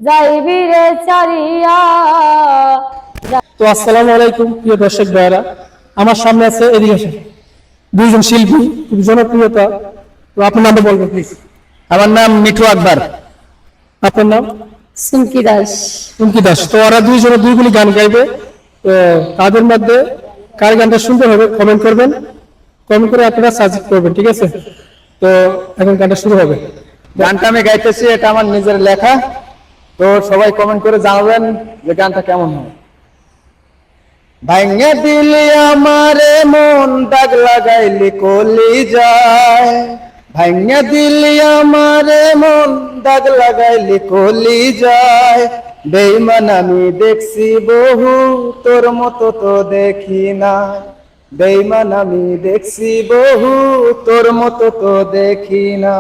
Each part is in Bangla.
যাইবি রে ছাড়িয়া। তো আসসালামু আলাইকুম প্রিয় দর্শক ভাইরা, আমার সামনে আছে এদিকে দুইজন শিল্পী, খুব জনপ্রিয়তা। তো আপনার নামটা বলবেন প্লিজ। আমার নাম মিঠু আকবর। আপনার নাম? সুমকি দাস। সুমকি দাস। তো ওরা দুইজনে দুইগুলি গান গাইবে। তো তাদের মধ্যে কার গানটা সুন্দর হবে কমেন্ট করবেন, কমেন্ট করে আপনারা সাজেস্ট করবেন, ঠিক আছে? তো এখন গানটা শুরু হবে। গানটা আমি গাইতেছি, এটা আমার নিজের লেখা। তো সবাই কমেন্ট করে জানাবেন যে গানটা কেমন হয়। ভাঙে দিলি আমারে মন, দাগ লাগাইলি কলি যায়। ভাঙে দিলি আমারে মন, দাগ লাগাইলি কলি যায়। বেঈমান আমি দেখছি বহু, তোর মতো তো দেখি না। বেঈমান আমি দেখছি বহু, তোর মতো তো দেখি না।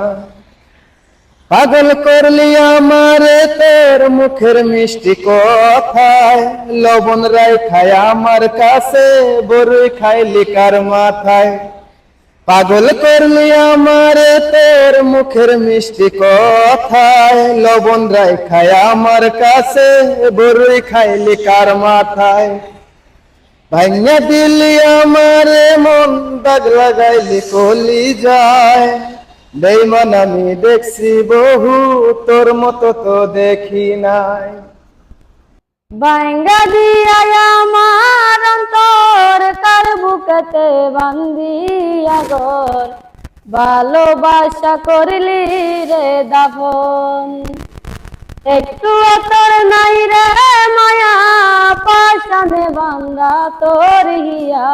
পাগল করলি আমারে তোর মুখের মিষ্টি কথায়, লবণ রাই খায় আমার কাছে, বড়ই খাইলি কার মাথায়। পাগল করলি আমারে তোর মুখের মিষ্টি কথায়, লবণ রাই খায় আমার কাছে, বড়ই খাইলি কার মাথায়। ভাঙা দিলি আমারে মন, দাগ লাগাইলি কলি যায়। বেঈমান আমি দেখছি বহু, তোর মতো তো দেখি নাই। ভাঙ্গা দিয়া আমার অন্তর, কার বুকেতে বান্ধিয়া ঘর, ভালোবাসা করলি রে দাফন। একটু তোর নাই রে মায়া, পাশানে বান্ধা তোর হিয়া,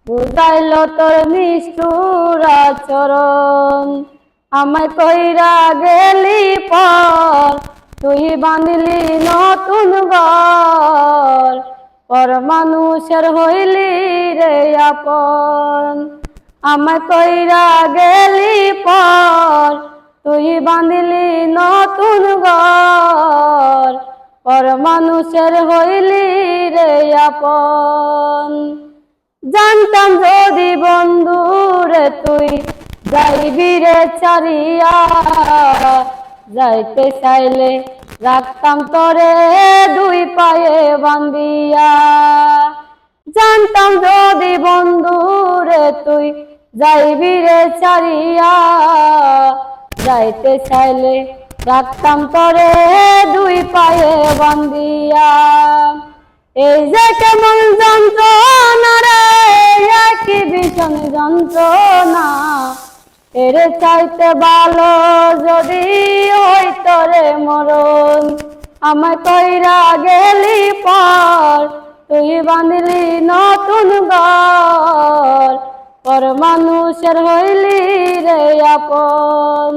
বুঝাইল তোর নিষ্ঠুর আচরণ। আমায় কইরা গেলি পর, তুই বাঁধলি নতুন ঘর, পর মানুষের হইলি রে আপন। আমায় কইরা গেলি পর, তুই বাঁধলি নতুন ঘর, পর মানুষের হইলি রে আপন। জানতাম যদি বন্ধু রে তুই যাইবি রে ছাড়িয়া, যাইতে চাইলে রাখতাম তোরে দুই পায়ে বান্ধিয়া। জানতাম যদি বন্ধু রে তুই যাইবি রে ছাড়িয়া, যাইতে চাইলে রাখতাম তোরে দুই পায়ে বান্ধিয়া। এই যে কেমন যন্ত্রণা রে, একই ভীষণ যন্ত্রণা, এর চাইতে ভালো যদি হইতো রে মরণ। আমায় কইরা গেলি পর, তুই বাঁধলি নতুন ঘর, পর মানুষের হইলি রে আপন।